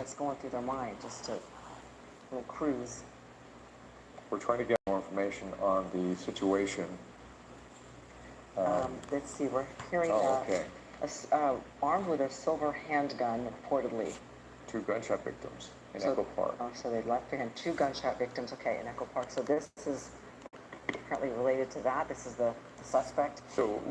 what's going through their mind, just to little cruise. We're trying to get more information on the situation. Let's see, we're hearing armed with a silver handgun, reportedly. 2 gunshot victims in Echo Park. Oh, so they left behind 2 gunshot victims, okay, in Echo Park. So this is apparently related to that. This is the suspect. So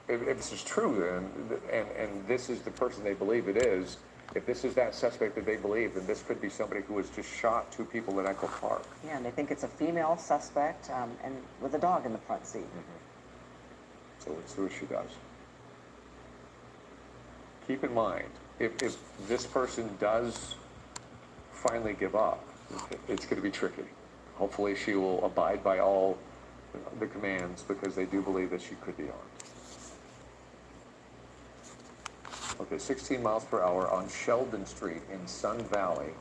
if this is true, then, and this is the person they believe it is, if this is that suspect that they believe, then this could be somebody who has just shot 2 people in Echo Park. Yeah, and they think it's a female suspect, and with a dog in the front seat. So let's see what she does. Keep in mind, if this person does finally give up, it's going to be tricky. Hopefully she will abide by all the commands, because they do believe that she could be armed. Okay, 16 miles per hour on Sheldon Street in Sun Valley.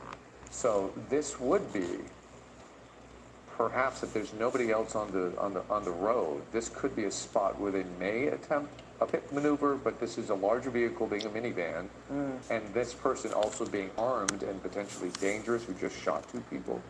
So this would be, perhaps if there's nobody else on the road, this could be a spot where they may attempt a pit maneuver, but this is a larger vehicle being a minivan, and this person also being armed and potentially dangerous, who just shot 2 people.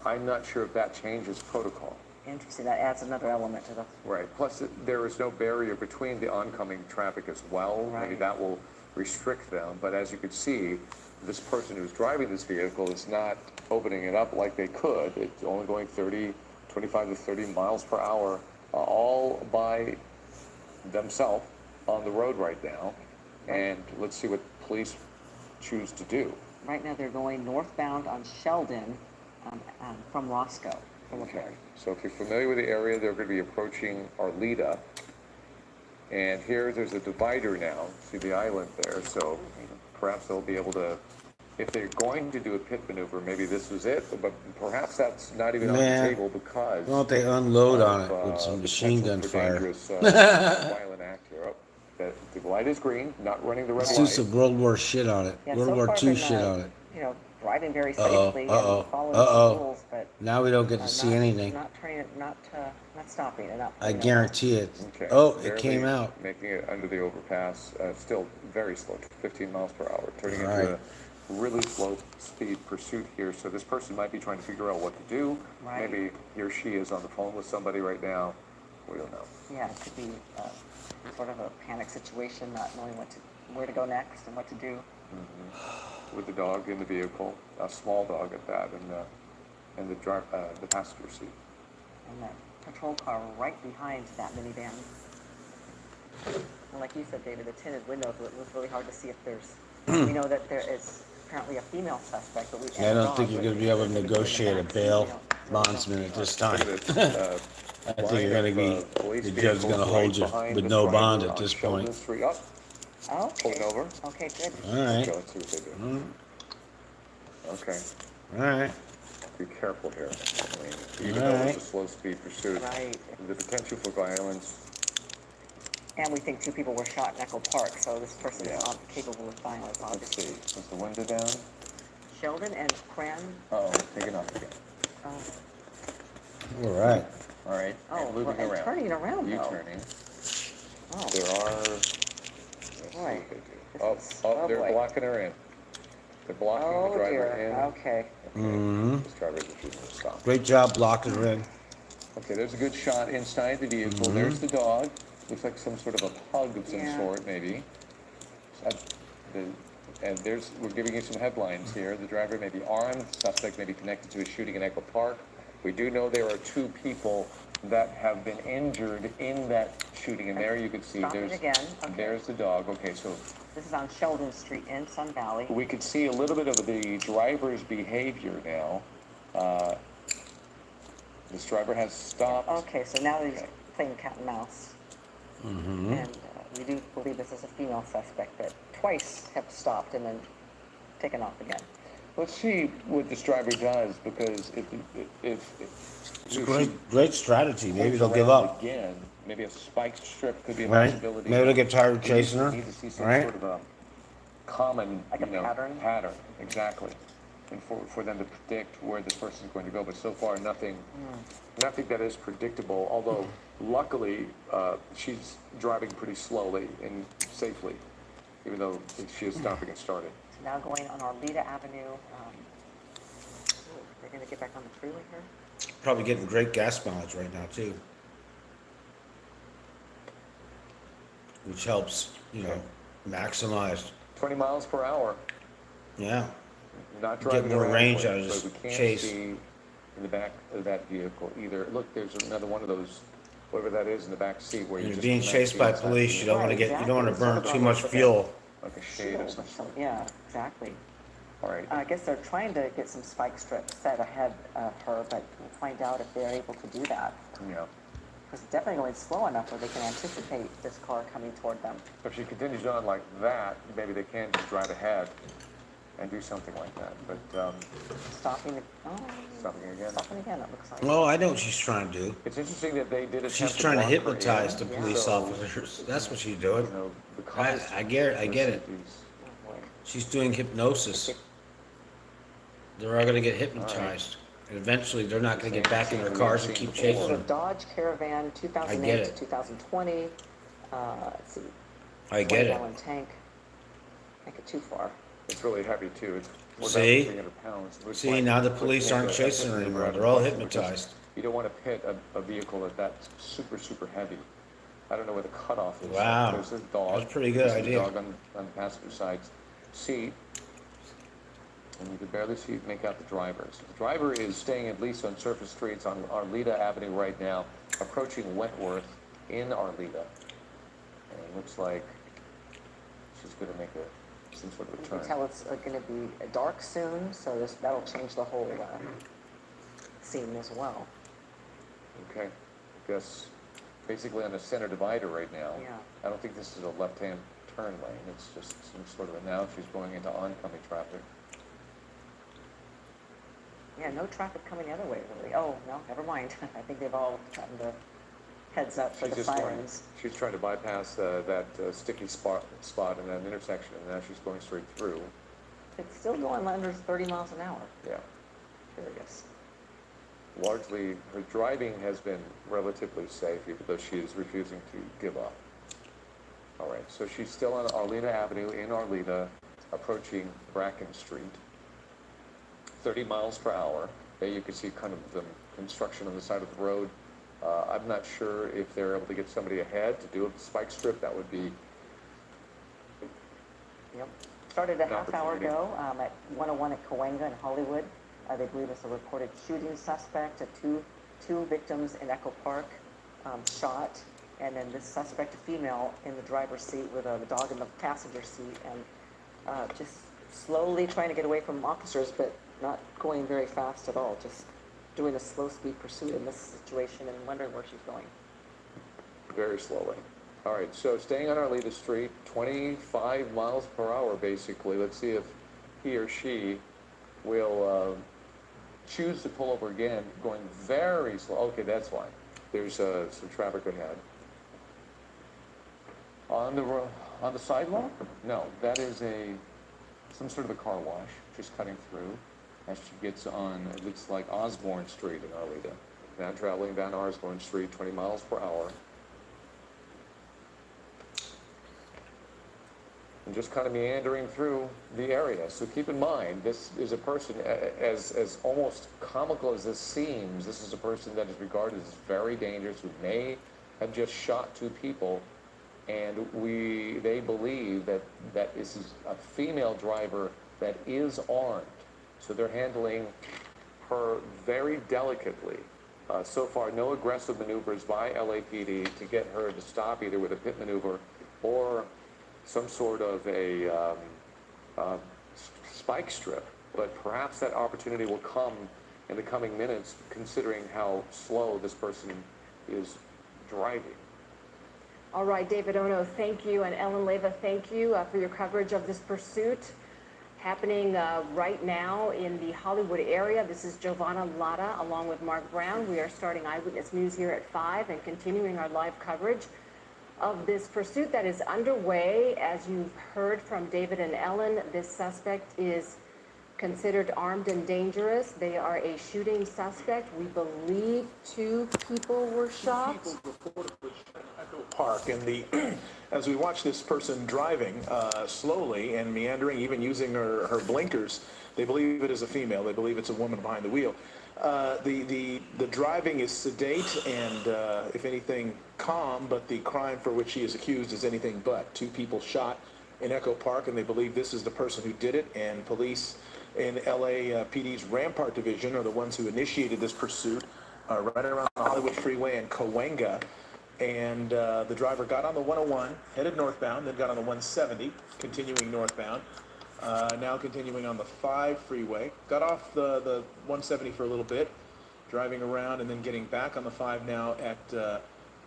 I'm not sure if that changes protocol. Interesting, that adds another element to the... Right, plus there is no barrier between the oncoming traffic as well. Right. Maybe that will restrict them, but as you can see, this person who's driving this vehicle is not opening it up like they could. It's only going 25 to 30 miles per hour, all by themselves on the road right now. And let's see what police choose to do. Right now they're going northbound on Sheldon from Roscoe. Okay, so if you're familiar with the area, they're going to be approaching Arleta. And here there's a divider now. See the island there, so perhaps they'll be able to, if they're going to do a pit maneuver, maybe this was it, but perhaps that's not even on the table, because... Why don't they unload on it with some machine gun fire? Violent act here. Oh, the light is green, not running the red light. Let's do some World War shit on it. Yeah, World so War far II been, shit on it. You know, driving very safely and following the rules, but now we don't get to see anything. Not turning it, not stopping it up. I guarantee it. Okay. Oh, it came out. Making it under the overpass, still very slow, 15 miles per hour, turning All into a really slow speed pursuit here. So this person might be trying to figure out what to do. Right. Maybe he or she is on the phone with somebody right now. We don't know. Yeah, it could be sort of a panic situation, not knowing where to go next and what to do. With the dog in the vehicle, a small dog at that, and the passenger seat. And that patrol car right behind that minivan. And like you said, David, the tinted windows, it was really hard to see if there's... we know that there is apparently a female suspect, but I don't think you're going to be able to negotiate a bail bondsman at this time. I think you're going to be, the judge's going to hold you with no bond at this point. Oh, Pulling over. okay, good. All right. Okay, let's see what they do. Okay. All right. Be careful here. I mean, even though it's a slow speed pursuit, the potential for violence. And we think 2 people were shot in Echo Park, so this person is not capable of violence, obviously. Let's see. Is the window down? Sheldon and Cran. Uh-oh, taking off again. All right. All right. Oh, moving and around. turning around, though. U-turning. Oh. There are... Boy. They're blocking her in. They're blocking the driver in. Okay. This driver is refusing to stop. Great job blocking her in. Okay, there's a good shot inside the vehicle. There's the dog. Looks like some sort of a pug of some sort, maybe. And we're giving you some headlines here. The driver may be armed. The suspect may be connected to a shooting in Echo Park. We do know there are 2 people that have been injured in that shooting, and there you can see there's the dog. Okay, so this is on Sheldon Street in Sun Valley. We could see a little bit of the driver's behavior now. This driver has stopped. Okay, so now he's playing cat and mouse. And we do believe this is a female suspect that twice have stopped and then taken off again. Let's see what this driver does, because if it's a great strategy. Maybe they'll give up. Again, maybe a spiked strip could be a Right. possibility. Maybe they'll get tired of chasing her. We need to see some Right. sort of a common, like a pattern. Exactly, and for them to predict where this person is going to go. But so far, nothing that is predictable. Although, luckily, she's driving pretty slowly and safely, even though she is stopping and starting. now going on Arleta Avenue. They're going to get back on the freeway here. Probably getting great gas mileage right now too, which helps, maximize. 20 miles per hour. Yeah. Not driving more range erratically, out of this so we can't chase. see in the back of that vehicle either. Look, there's another one of those, whatever that is in the back seat where you You're just being cannot chased see by inside the police. You vehicle. don't want to Right, you don't want to exactly. burn too much fuel. Like a shade or something. Yeah, exactly. All right. I guess they're trying to get some spike strips set ahead of her, but we'll find out if they're able to do that. Yeah. Because it's definitely going slow enough where they can anticipate this car coming toward them. If she continues on like that, maybe they can just drive ahead and do something like that. But Stopping again, it looks like. Oh, I know what she's trying to do. it's interesting that they did attempt She's trying to block her hypnotize in. the police So, officers. That's what she's doing. because I get it. these- Oh, boy. She's doing hypnosis. They're all gonna get hypnotized. And eventually, they're not gonna get back in their cars and keep This chasing is a them. Dodge Caravan, I 2008 get to it. 2020. Let's see. I get it. 20-gallon tank. Can't get too far. It's really heavy too. It's more See? than 300 pounds. Looks See, like- now the looks police like aren't a chasing her pit anymore. maneuver. They're all Because hypnotized. You don't want to pit a vehicle that's super, super heavy. I don't know where the cutoff is. Wow. There's this dog. That's a pretty good There's idea. a dog on the passenger side seat. And you can barely make out the driver. So the driver is staying at least on surface streets on Arleta Avenue right now, approaching Wentworth in Arleta. And it looks like she's going to make some sort of a You can turn. tell it's going to be dark soon, so that'll change the whole scene as well. Okay, I guess basically on the center divider right now. Yeah. I don't think this is a left-hand turn lane. It's just some sort of a, now she's going into oncoming traffic. Yeah, no traffic coming the other way, really. Oh, no, never mind. I think they've all gotten the heads up for the sirens. She's trying to bypass that sticky spot in that intersection, and now she's going straight through. It's still going under 30 miles an hour. Yeah. Curious. Largely, her driving has been relatively safe, even though she is refusing to give up. All right, so she's still on Arleta Avenue in Arleta, approaching Bracken Street. 30 miles per hour. There you can see kind of the construction on the side of the road. I'm not sure if they're able to get somebody ahead to do a spike strip. That would be Yep. Started a An half hour opportunity. ago at 101 at Cahuenga in Hollywood. They believe it's a reported shooting suspect. Two victims in Echo Park shot, and then this suspect, a female, in the driver's seat with the dog in the passenger seat, and just slowly trying to get away from officers, but not going very fast at all. Just doing a slow speed pursuit in this situation and wondering where she's going. very slowly. All right, so staying on Arleta Street, 25 miles per hour, basically. Let's see if he or she will choose to pull over again, going very slow. Okay, that's fine. There's some traffic ahead. On the sidewalk? No, that is some sort of a car wash, just cutting through as she gets on, it looks like Osborne Street in Arleta. Now traveling down Osborne Street, 20 miles per hour. And just kind of meandering through the area. So keep in mind, this is a person, as almost comical as this seems, this is a person that is regarded as very dangerous, who may have just shot two people, and they believe that this is a female driver that is armed. So they're handling her very delicately. So far, no aggressive maneuvers by LAPD to get her to stop, either with a pit maneuver or some sort of a spike strip. But perhaps that opportunity will come in the coming minutes, considering how slow this person is driving. All right, David Ono, thank you, and Ellen Leyva, thank you for your coverage of this pursuit happening right now in the Hollywood area. This is Giovanna Latta along with Mark Brown. We are starting Eyewitness News here at 5 and continuing our live coverage of this pursuit that is underway. As you've heard from David and Ellen, this suspect is considered armed and dangerous. They are a shooting suspect. We believe 2 people were shot. Park. And the as we watch this person driving slowly and meandering, even using her blinkers, they believe it is a female. They believe it's a woman behind the wheel. The driving is sedate and, if anything, calm, but the crime for which she is accused is anything but. 2 people shot in Echo Park, and they believe this is the person who did it, and police in LAPD's Rampart Division are the ones who initiated this pursuit right around the Hollywood Freeway in Cahuenga. And the driver got on the 101, headed northbound, then got on the 170, continuing northbound. Now continuing on the 5 freeway. Got off the 170 for a little bit, driving around and then getting back on the 5 now at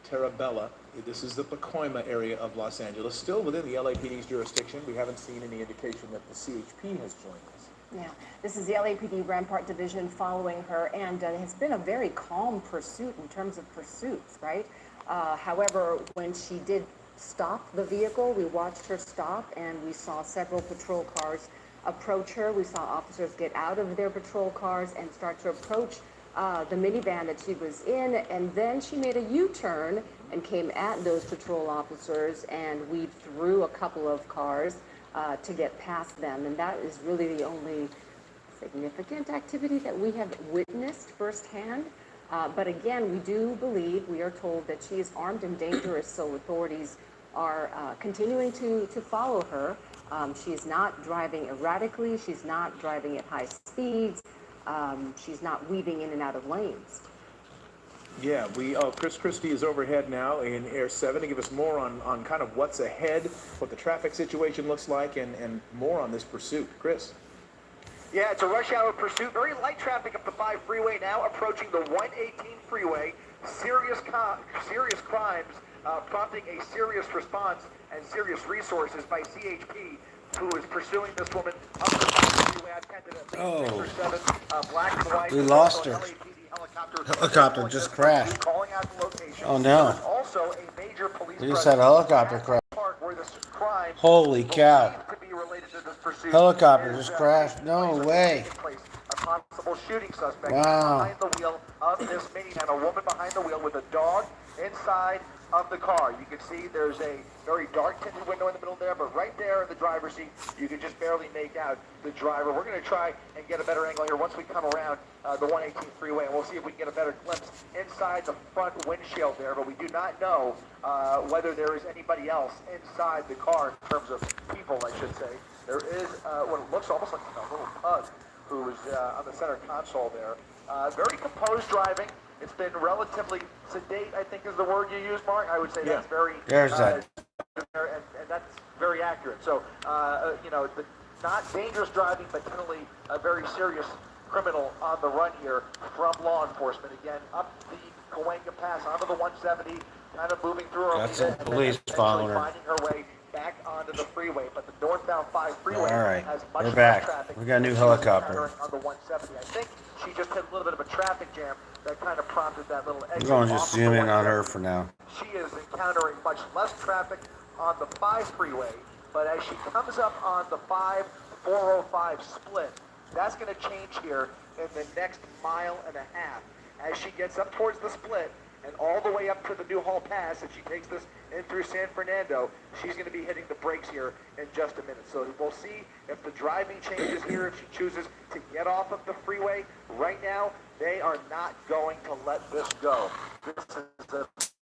Terabella. This is the Pacoima area of Los Angeles, still within the LAPD's jurisdiction. We haven't seen any indication that the CHP has joined us. Yeah, this is the LAPD Rampart Division following her, and it has been a very calm pursuit in terms of pursuits, right? However, when she did stop the vehicle, we watched her stop, and we saw several patrol cars approach her. We saw officers get out of their patrol cars and start to approach the minivan that she was in, and then she made a U-turn and came at those patrol officers and weaved through a couple of cars to get past them. And that is really the only significant activity that we have witnessed firsthand. But again, we do believe, we are told that she is armed and dangerous, so authorities are continuing to follow her. She is not driving erratically. She's not driving at high speeds. She's not weaving in and out of lanes. Yeah, Chris Christie is overhead now in Air 7 to give us more on kind of what's ahead, what the traffic situation looks like, and more on this pursuit. Chris? Yeah, it's a rush hour pursuit. Very light traffic up the 5 freeway now, approaching the 118 freeway. Serious crimes prompting a serious response and serious resources by CHP, who is pursuing this woman up the 5 freeway. I've counted at least 6 or 7 black and white. We lost her. Helicopter just crashed. Calling out the location. Oh no. Also a major police We just had a helicopter crash. where this crime Holy cow. to be related to this pursuit. Helicopter just crashed. No way. A possible shooting suspect Wow. behind the wheel of this minivan, a woman behind the wheel with a dog inside of the car. You can see there's a very dark tinted window in the middle there, but right there in the driver's seat, you can just barely make out the driver. We're going to try and get a better angle here once we come around the 118 freeway, and we'll see if we can get a better glimpse inside the front windshield there, but we do not know whether there is anybody else inside the car in terms of people, I should say. There is what looks almost like a little pug who is on the center console there. Very composed driving. It's been relatively sedate, I think is the word you use, Mark. I would say that's very... There's that. And that's very accurate. So, not dangerous driving, but definitely a very serious criminal on the run here from law enforcement. Again, up the Cahuenga Pass onto the 170, kind of moving through Got some police following her. finding her way back onto the freeway. But the northbound 5 freeway All right, has much we're less back. traffic. We got a new She's helicopter. encountering on the 170. I think she just hit a little bit of a traffic jam that kind of prompted that little exit. We're going to off just of the zoom in on 170. her for now. She is encountering much less traffic on the 5 freeway, but as she comes up on the 5-405 split, that's going to change here in the next mile and a half. As she gets up towards the split and all the way up to the Newhall Pass, and she takes this in through San Fernando, she's going to be hitting the brakes here in just a minute. So we'll see if the driving changes here, if she chooses to get off of the freeway. Right now, they are not going to let this go. This is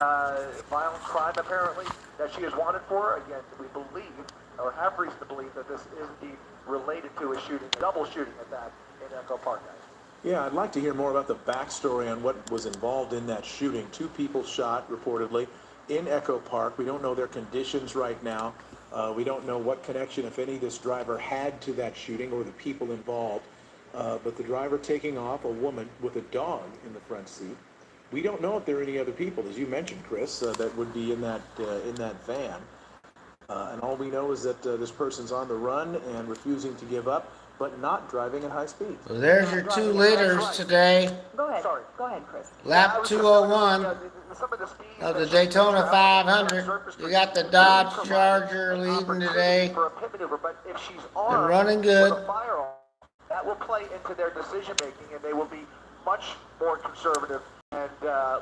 a violent crime, apparently, that she is wanted for. Again, we believe, or have reason to believe, that this is indeed related to a shooting, a double shooting at that, in Echo Park, guys. Yeah, I'd like to hear more about the backstory on what was involved in that shooting. 2 people shot, reportedly, in Echo Park. We don't know their conditions right now. We don't know what connection, if any, this driver had to that shooting or the people involved. But the driver taking off, a woman with a dog in the front seat. We don't know if there are any other people, as you mentioned, Chris, that would be in that van. And all we know is that this person's on the run and refusing to give up, but not driving at high speed. So there's your 2 leaders today. Go ahead. Go ahead, Chris. Lap 201 of the Daytona 500. You got the Dodge Charger leading today. They're running good. That will play into their decision making, and they will be much more conservative and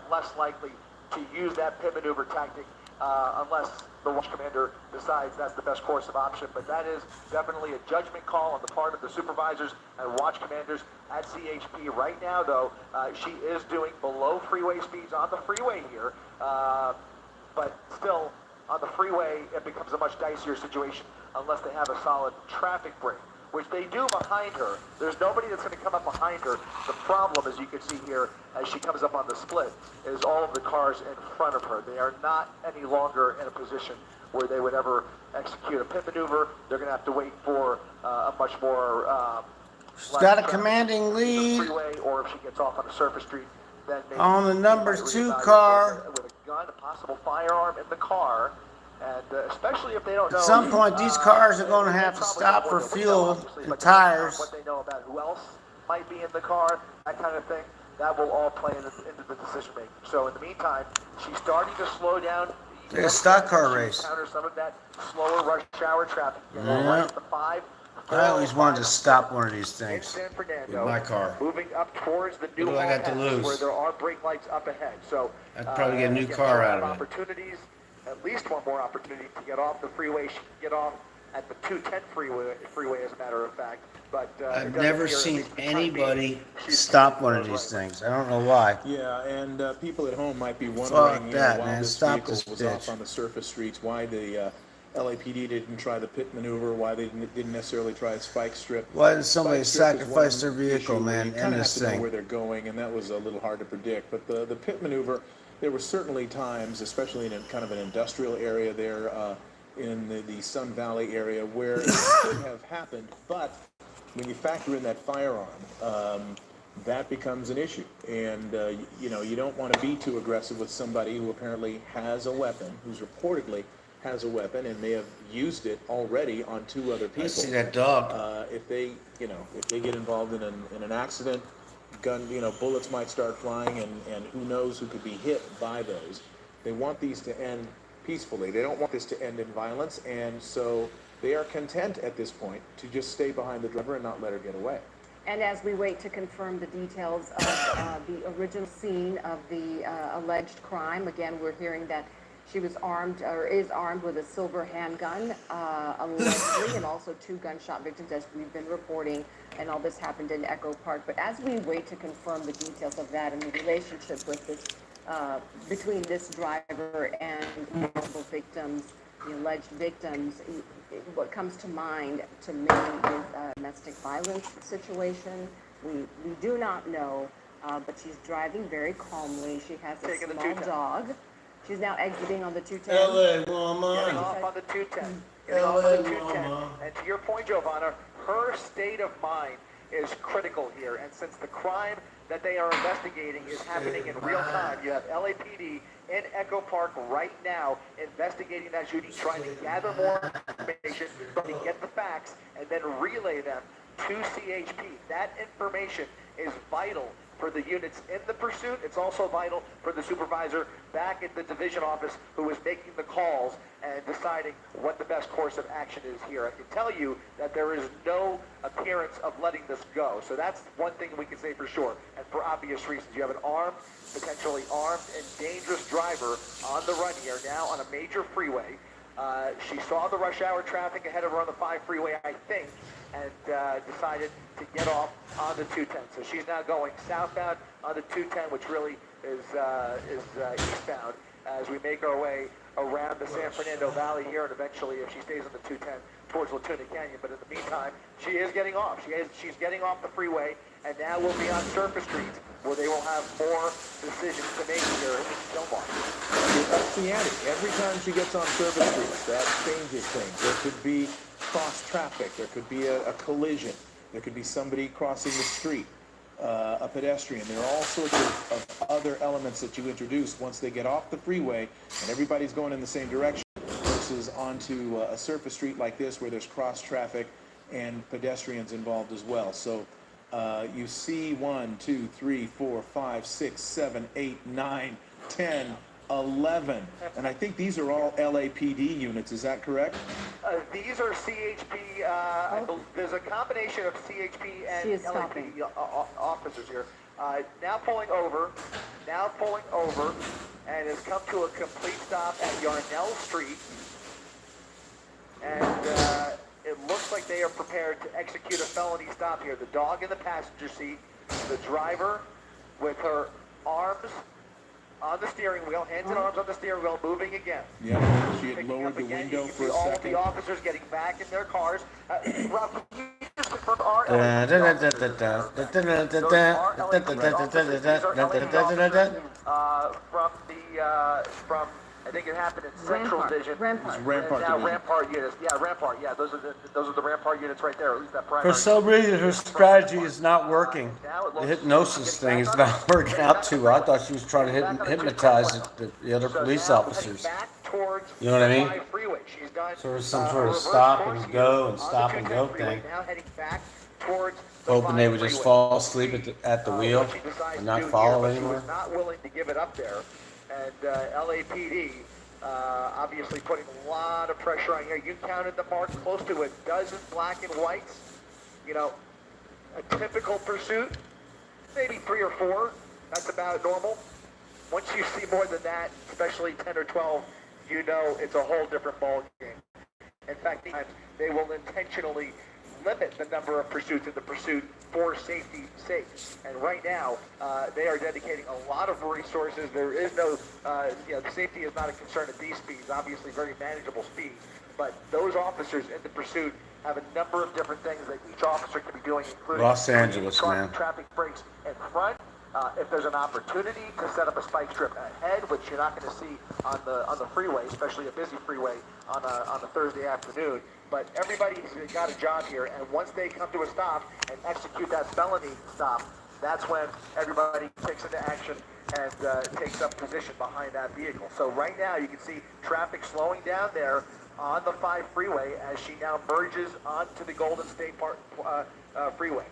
less likely to use that pit maneuver tactic unless the watch commander decides that's the best course of option. But that is definitely a judgment call on the part of the supervisors and watch commanders at CHP. Right now, though, she is doing below freeway speeds on the freeway here, but still on the freeway it becomes a much dicier situation unless they have a solid traffic break, which they do behind her. There's nobody that's going to come up behind her. The problem, as you can see here, as she comes up on the split, is all of the cars in front of her. They are not any longer in a position where they would ever execute a pit maneuver. They're going to have to wait for a much more She's got a commanding lead freeway, or if she gets off on a surface street, then maybe on the number she might 2 reevaluate car. with a gun, a possible firearm in the car. And especially if they don't know. At some point, these cars are going to have to stop for fuel and tires. What they know about who else might be in the car, that kind of thing, that will all play into the decision making. So in the meantime, she's starting to slow down. It's a stock car race. Counter some of that slower rush hour traffic. Yeah. Right at the 5. I always wanted to stop one of these In things San Fernando, with my car. moving up towards the new What do I got to pass lose? where there are brake lights up ahead. So I'd probably get a new again, car she'll out have of it. opportunities, at least one more opportunity to get off the freeway. She can get off at the 210 freeway, as a matter of fact. But I've never seen anybody stop one of these things. I don't know why. Yeah, and people at home might be Fuck wondering, you know, that, why man. this Stop vehicle this was bitch. off on the surface streets, why the LAPD didn't try the pit maneuver, why they didn't necessarily try a spike strip. Why did somebody Spike strip is one sacrifice their vehicle, issue where man, you in kinda this have to know thing? where they're going, and that was a little hard to predict. But the pit maneuver, there were certainly times, especially in a kind of an industrial area there in the Sun Valley area, where it could have happened. But when you factor in that firearm, that becomes an issue. And, you know, you don't want to be too aggressive with somebody who apparently has a weapon, who's reportedly has a weapon and may have used it already on 2 other people. I see that dog. If they, you know, if they get involved in an accident, bullets might start flying, and who knows who could be hit by those. They want these to end peacefully. They don't want this to end in violence, and so they are content at this point to just stay behind the driver and not let her get away. And as we wait to confirm the details of the original scene of the alleged crime, again, we're hearing that she was armed or is armed with a silver handgun, allegedly, and also 2 gunshot victims, as we've been reporting, and all this happened in Echo Park. But as we wait to confirm the details of that and the relationship with this, between this driver and multiple victims, the alleged victims, what comes to mind to me is a domestic violence situation. We do not know, but she's driving very calmly. She has a Taking the small 210. dog. She's now exiting on the 210. LA Getting woman. off on the 210. Getting off on the 210. And to your point, Giovanna, her state of mind is critical here. And since the crime that they are investigating is happening in real time, you have LAPD in Echo Park right now investigating that shooting, trying to gather more information, trying to get the facts, and then relay them to CHP. That information is vital for the units in the pursuit. It's also vital for the supervisor back at the division office who is making the calls and deciding what the best course of action is here. I can tell you that there is no appearance of letting this go. So that's one thing we can say for sure. And for obvious reasons, you have an armed, potentially armed and dangerous driver on the run here now on a major freeway. She saw the rush hour traffic ahead of her on the 5 freeway, I think, and decided to get off on the 210. So she's now going southbound on the 210, which really is eastbound, as we make our way around the San Fernando Valley here, and eventually, if she stays on the 210, towards Latuna Canyon. But in the meantime, she is getting off. She's getting off the freeway, and now we'll be on surface streets where they will have more decisions to make here in Stillmont. That's the ante. Every time she gets on surface streets, that changes things. There could be cross traffic. There could be a collision. There could be somebody crossing the street, a pedestrian. There are all sorts of other elements that you introduce once they get off the freeway and everybody's going in the same direction versus onto a surface street like this where there's cross traffic and pedestrians involved as well. So you see 1, 2, 3, 4, 5, 6, 7, 8, 9, 10, 11. And I think these are all LAPD units. Is that correct? These are CHP. There's a combination of CHP and She is stopping. LAPD officers here. Now pulling over. and has come to a complete stop at Yarnell Street. And it looks like they are prepared to execute a felony stop here. The dog in the passenger seat, the driver with her arms on the steering wheel, hands and arms on the steering wheel, moving again. Yeah, she had Picking lowered up the again. window You can for see a all of second. the officers getting back in their cars. Rob, can you just confirm our from I think it happened in Central Division. It's Rampart Now Division. Rampart units. Yeah, Rampart. Yeah, those are the Rampart units right there. At least that primary. For some reason, her strategy is not working. The hypnosis thing is not working out too well. I thought she was trying to hypnotize the other police officers. You know what I mean? So there's some sort of stop and go and stop and go thing. Now heading back towards Hoping they would just fall asleep at the wheel and not follow She anymore. was not willing to give it up there, and LAPD obviously putting a lot of pressure on here. You counted the marks, close to a dozen black and whites. You know, a typical pursuit, maybe 3 or 4. That's about normal. Once you see more than that, especially 10 or 12, you know it's a whole different ball game. In fact, they will intentionally limit the number of pursuits in the pursuit for safety's sake. And right now, they are dedicating a lot of resources. There is no, safety is not a concern at these speeds, obviously very manageable speed. But those officers in the pursuit have a number of different things that each officer can be doing, including Los Angeles, man. Traffic breaks in front. If there's an opportunity to set up a spike strip ahead, which you're not going to see on the freeway, especially a busy freeway on a Thursday afternoon. But everybody's got a job here, and once they come to a stop and execute that felony stop, that's when everybody takes into action and takes up position behind that vehicle. So right now you can see traffic slowing down there on the 5 freeway as she now merges onto the Golden State Park freeway.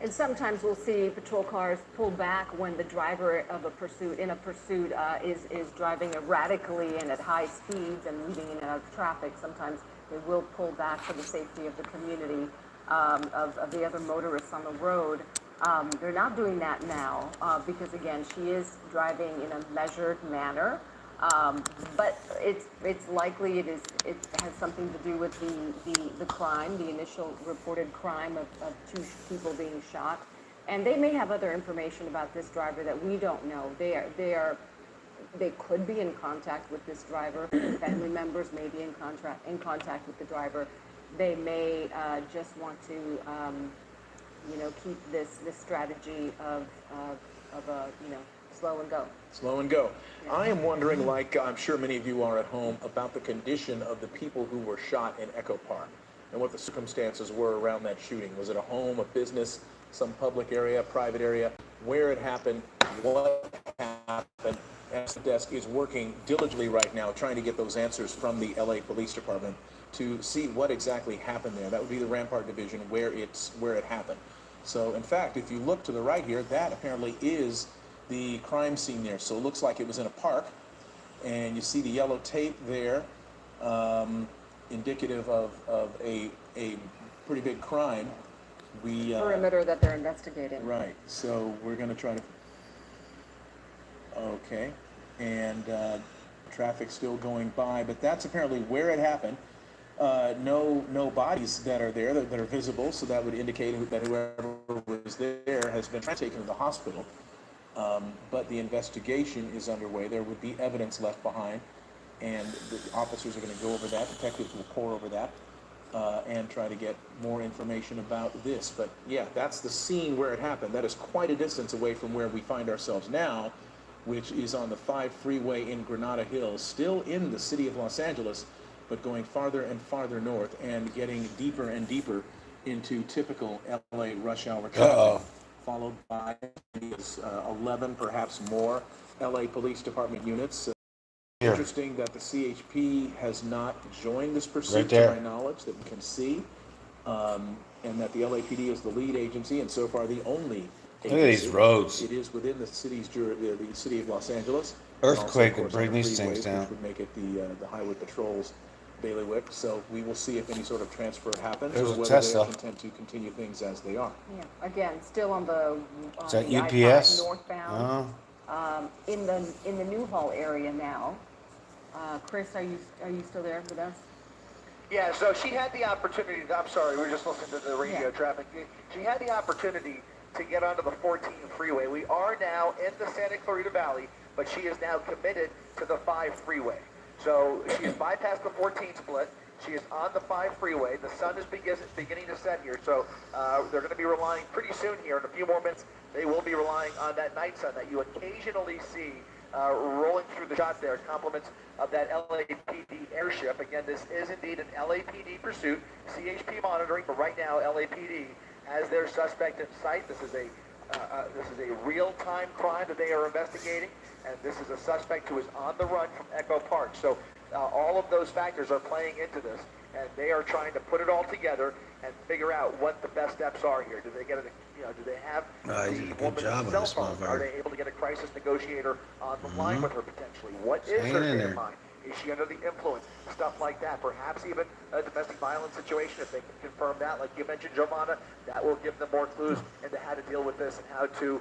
And sometimes we'll see patrol cars pull back when the driver of a pursuit is driving erratically and at high speeds and weaving in and out of traffic. Sometimes they will pull back for the safety of the community, of the other motorists on the road. They're not doing that now because, again, she is driving in a measured manner. But it's likely it has something to do with the crime, the initial reported crime of 2 people being shot, and they may have other information about this driver that we don't know. They could be in contact with this driver. Family members may be in contact with the driver. They may just want to keep this strategy of slow and go. Slow and go. I am wondering, like I'm sure many of you are at home, about the condition of the people who were shot in Echo Park and what the circumstances were around that shooting. Was it a home, a business, some public area, private area? Where it happened, what happened? The desk is working diligently right now trying to get those answers from the LA Police Department to see what exactly happened there. That would be the Rampart Division where it happened. So in fact, if you look to the right here, that apparently is the crime scene there. So it looks like it was in a park, and you see the yellow tape there, indicative of a pretty big crime. Perimeter that they're investigating. Right. So we're going to try to. Okay, and traffic still going by, but that's apparently where it happened. No bodies that are there that are visible, so that would indicate that whoever was there has been taken to the hospital. But the investigation is underway. There would be evidence left behind, and the officers are going to go over that. Detectives will pore over that and try to get more information about this. But yeah, that's the scene where it happened. That is quite a distance away from where we find ourselves now, which is on the 5 freeway in Granada Hills, still in the city of Los Angeles, but going farther and farther north and getting deeper and deeper into typical LA rush hour traffic. Followed by 11, perhaps more, LA Police Department units. Interesting that the CHP has not joined this pursuit, to my knowledge, that we can see, and that the LAPD is the lead agency, and so far the only agency. Look at these roads. It is within the city of Los Angeles. Earthquake also, would bring these things down. Which would make it the Highway Patrol's bailiwick. So we will see if any sort of transfer happens, There's or a whether Tesla. they intend to continue things as they are. Yeah. Again, still on the Is that the UPS? I-5 northbound. in the Newhall area now. Chris, are you still there with us? Yeah, so she had the opportunity, I'm sorry, we were just listening to the radio Yeah. traffic. She had the opportunity to get onto the 14 freeway. We are now in the Santa Clarita Valley, but she is now committed to the 5 freeway. So she has bypassed the 14 split. She is on the 5 freeway. The sun is beginning to set here, so they're going to be relying pretty soon here, in a few more minutes, they will be relying on that night sun that you occasionally see rolling through the shot there, compliments of that LAPD airship. Again, this is indeed an LAPD pursuit. CHP monitoring, but right now LAPD has their suspect in sight. This is a real-time crime that they are investigating, and this is a suspect who is on the run from Echo Park. So all of those factors are playing into this, and they are trying to put it all together and figure out what the best steps are here. Do they get it? Do they have He did a the good woman's job on cell this phone? Are motherfucker. they able to get a crisis negotiator on the line with her potentially? What is Hanging her in state there. of mind? Is she under the influence? Stuff like that. Perhaps even a domestic violence situation, if they can confirm that. Like you mentioned, Giovanna, that will give them more clues into how to deal with this and how to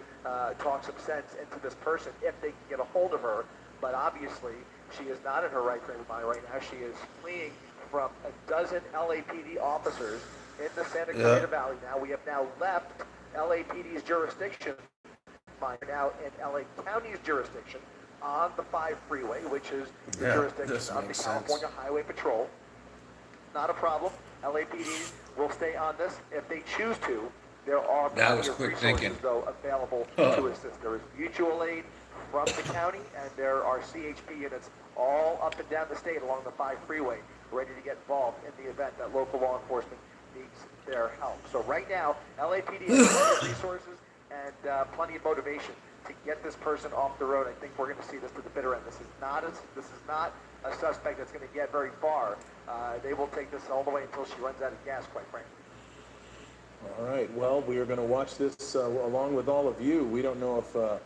talk some sense into this person if they can get a hold of her. But obviously, she is not in her right frame of mind right now. She is fleeing from a dozen LAPD officers in the Santa Clarita Valley now. We have now left LAPD's jurisdiction. We're now in LA County's jurisdiction on the 5 freeway, which is the Yeah, jurisdiction this of the makes California sense. Highway Patrol. Not a problem. LAPD will stay on this if they choose to. There are That was plenty of quick resources, thinking. though, available to assist. There is mutual aid from the county, and there are CHP units all up and down the state along the 5 freeway ready to get involved in the event that local law enforcement needs their help. So right now, LAPD has plenty of resources and plenty of motivation to get this person off the road. I think we're going to see this to the bitter end. This is not a suspect that's going to get very far. They will take this all the way until she runs out of gas, quite frankly. All right, well, we are going to watch this along with all of you. We don't know if a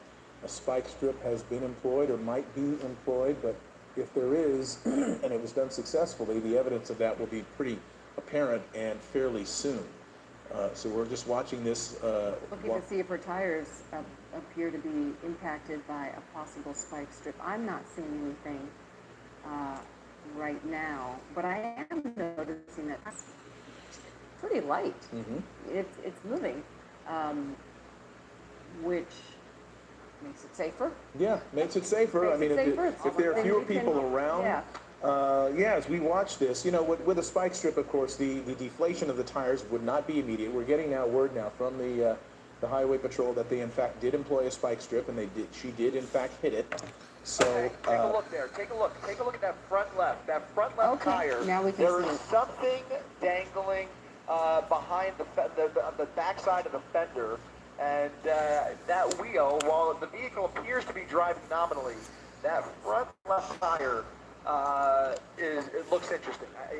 spike strip has been employed or might be employed, but if there is, and it was done successfully, the evidence of that will be pretty apparent and fairly soon. So we're just watching this. Looking to see if her tires appear to be impacted by a possible spike strip. I'm not seeing anything right now, but I am noticing that it's pretty light. It's moving, which makes it safer. Yeah, makes it safer. I mean, if there are fewer people around, as we watch this, with a spike strip, of course, the deflation of the tires would not be immediate. We're getting word now from the Highway Patrol that they in fact did employ a spike strip, and she did in fact hit it. So okay, take a look there. Take a look. Take a look at that front left. That front left tire. Now we can there see is it. something dangling behind the backside of the fender, and that wheel. While the vehicle appears to be driving nominally, that front left tire it looks interesting. I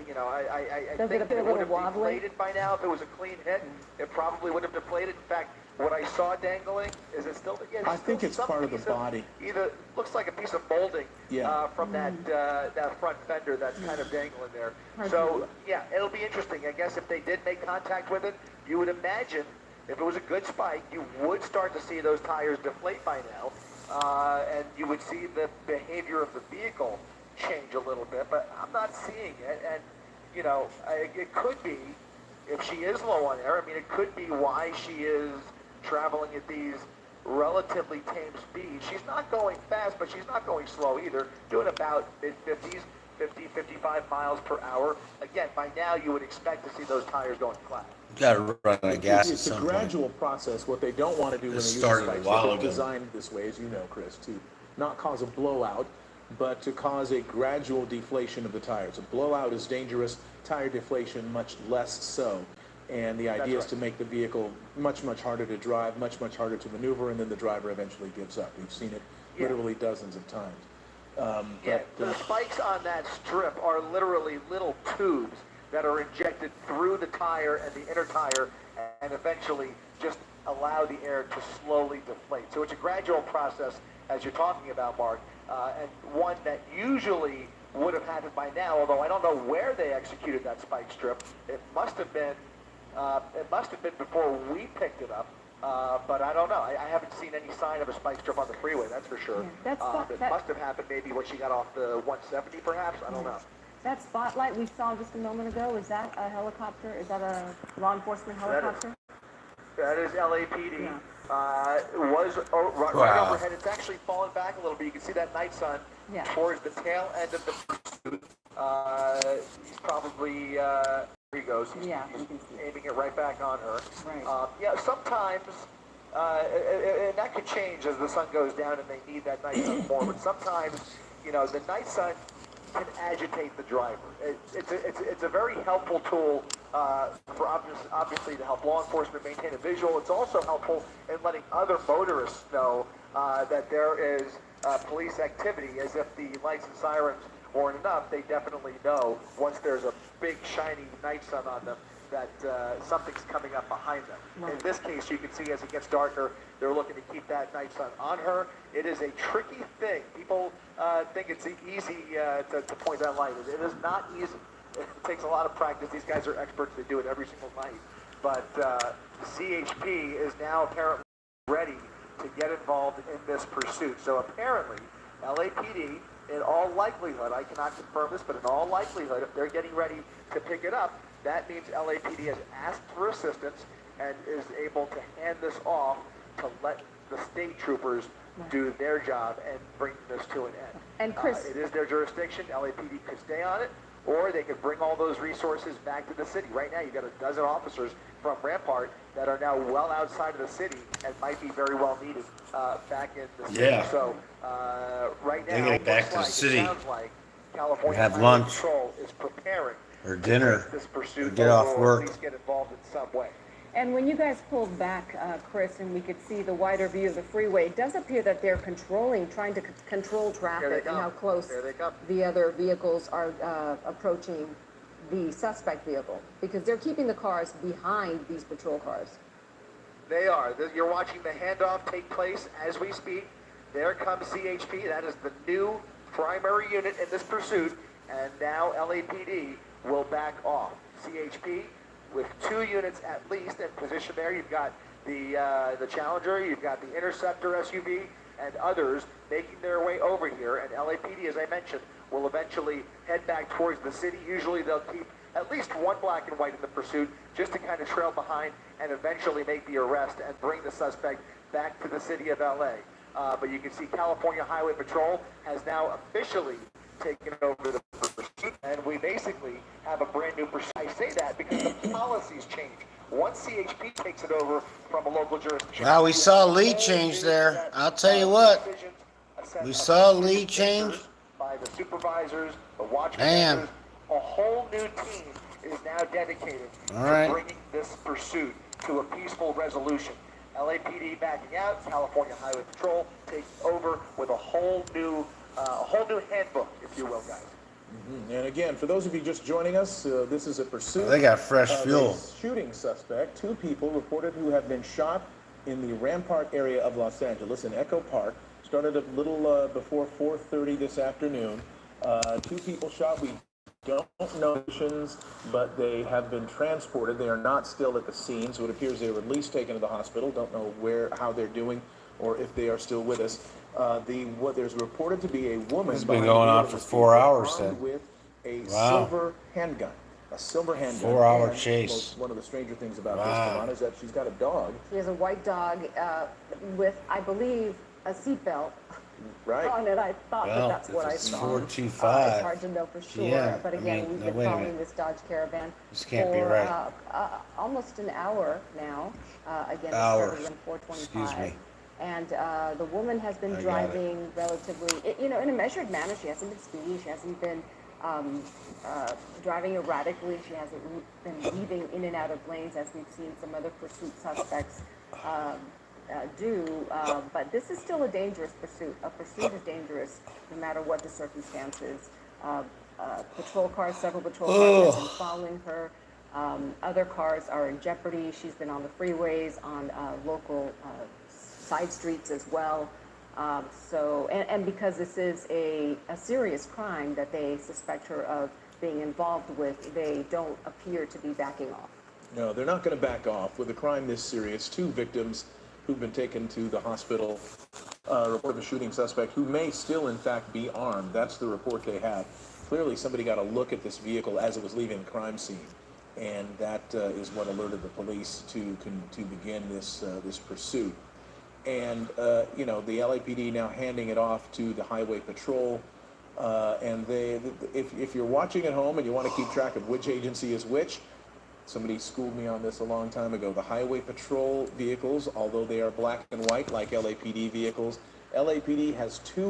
Does it think appear it a would little have wobbly? deflated by now if it was a clean hit. It probably would have deflated. In fact, what I saw dangling, is it still? Yeah, I think it's some part of the piece body. Either looks like a piece of molding from that front fender that's kind of dangling there. So yeah, it'll be interesting. I guess if they did make contact with it, you would imagine if it was a good spike, you would start to see those tires deflate by now, and you would see the behavior of the vehicle change a little bit. But I'm not seeing it, and it could be if she is low on air. I mean, it could be why she is traveling at these relatively tame speeds. She's not going fast, but she's not going slow either, doing about mid-50s, 50, 55 miles per hour. Again, by now you would expect to see those tires going flat. Got to run out of gas at It's a some point. gradual process. What they don't want to do when they use a started a spike while strip is ago. designed this way, as you know, Chris, to not cause a blowout, but to cause a gradual deflation of the tires. A blowout is dangerous, tire deflation much less so. And the idea is to make the vehicle much, much harder to drive, much, much harder to maneuver, and then the driver eventually gives up. We've seen it literally dozens of times. The spikes on that strip are literally little tubes that are injected through the tire and the inner tire, and eventually just allow the air to slowly deflate. So it's a gradual process, as you're talking about, Mark, and one that usually would have happened by now, although I don't know where they executed that spike strip. It must have been before we picked it up, But I don't know. I haven't seen any sign of a spike strip on the freeway, that's for sure. Yeah, It must have happened maybe when she got off the 170, perhaps. I don't know. That spotlight we saw just a moment ago, is that a helicopter? Is that a law enforcement helicopter? That is LAPD. Yeah. It was right Wow. overhead. It's actually fallen back a little bit. You can see that night sun Yeah. towards the tail end of the pursuit. He's probably, here he goes. He's You can see. aiming it right back on her. Right. Yeah, sometimes, and that could change as the sun goes down and they need that night sun more, but sometimes, the night sun can agitate the driver. It's a very helpful tool for obviously to help law enforcement maintain a visual. It's also helpful in letting other motorists know that there is police activity, as if the lights and sirens weren't enough. They definitely know once there's a big shiny night sun on them that something's coming up behind them. Right. In this case, you can see as it gets darker, they're looking to keep that night sun on her. It is a tricky thing. People think it's easy to point that light. It is not easy. It takes a lot of practice. These guys are experts. They do it every single night. But CHP is now apparently ready to get involved in this pursuit. So apparently, LAPD, in all likelihood, I cannot confirm this, but in all likelihood, if they're getting ready to pick it up, that means LAPD has asked for assistance and is able to hand this off to let the state troopers do their job and bring this to an end. And Chris, It is their jurisdiction. LAPD could stay on it, or they could bring all those resources back to the city. Right now, you've got a dozen officers from Rampart that are now well outside of the city and might be very well needed back in the city. Yeah. So right now, They gotta get back to the it city. sounds like California Have Highway lunch. Patrol is preparing Or dinner, this pursuit, or get off or work. at least get involved in some way. and when you guys pulled back, Chris, and we could see the wider view of the freeway, it does appear that they're trying to control Here they traffic and come. how close Here they come. the other vehicles are approaching the suspect vehicle, because they're keeping the cars behind these patrol cars. They are. You're watching the handoff take place as we speak. There comes CHP. That is the new primary unit in this pursuit. And now LAPD will back off. CHP with 2 units at least in position there. You've got the Challenger, you've got the Interceptor SUV, and others making their way over here. And LAPD, as I mentioned, will eventually head back towards the city. Usually they'll keep at least one black and white in the pursuit just to kind of trail behind and eventually make the arrest and bring the suspect back to the city of LA. But you can see California Highway Patrol has now officially taken over the pursuit, and we basically have a brand new pursuit. I say that because the policies change. Once CHP takes it over from a local jurisdiction. Wow, we saw a lead change there. I'll tell you what. We saw a lead change. By the supervisors, the watch Man. commanders, a whole new team is now dedicated All right. to bringing this pursuit to a peaceful resolution. LAPD backing out, California Highway Patrol takes over with a whole new handbook, if you will, guys. And again, for those of you just joining us, this is a pursuit. They got fresh of a fuel. shooting suspect. 2 people reported who have been shot in the Rampart area of Los Angeles in Echo Park. Started a little before 4:30 this afternoon. 2 people shot. We don't know nations, but they have been transported. They are not still at the scene, so it appears they were at least taken to the hospital. Don't know how they're doing, or if they are still with us. There's reported to be a woman. This has been behind going the wheel on of for this 4 vehicle hours armed then. with a Wow. silver handgun. A silver handgun. 4-hour And chase. One of the stranger things about Wow. this, Devon, is that she's got a dog. She has a white dog with, I believe, a seatbelt Right. on it. I thought Well, that's what if I it's saw. 425, It's hard to know for sure, yeah, but I again, mean, we've no, been wait a following minute. this Dodge Caravan This can't be for right. Almost an hour now. Again, it Hours. started in 4:25. Excuse me. And the woman has been I got it. driving relatively, in a measured manner. She hasn't been speedy. She hasn't been driving erratically. She hasn't been weaving in and out of lanes as we've seen some other pursuit suspects do. But this is still a dangerous pursuit. A pursuit is dangerous no matter what the circumstances. Patrol cars, several patrol cars have been following her. Other cars are in jeopardy. She's been on the freeways, on local side streets as well. And because this is a serious crime that they suspect her of being involved with, they don't appear to be backing off. No, they're not going to back off. With a crime this serious, 2 victims who've been taken to the hospital, report of a shooting suspect who may still, in fact, be armed. That's the report they have. Clearly, somebody got a look at this vehicle as it was leaving the crime scene, and that is what alerted the police to begin this pursuit. And you know, the LAPD now handing it off to the Highway Patrol. And if you're watching at home and you want to keep track of which agency is which, somebody schooled me on this a long time ago. The Highway Patrol vehicles, although they are black and white like LAPD vehicles, LAPD has 2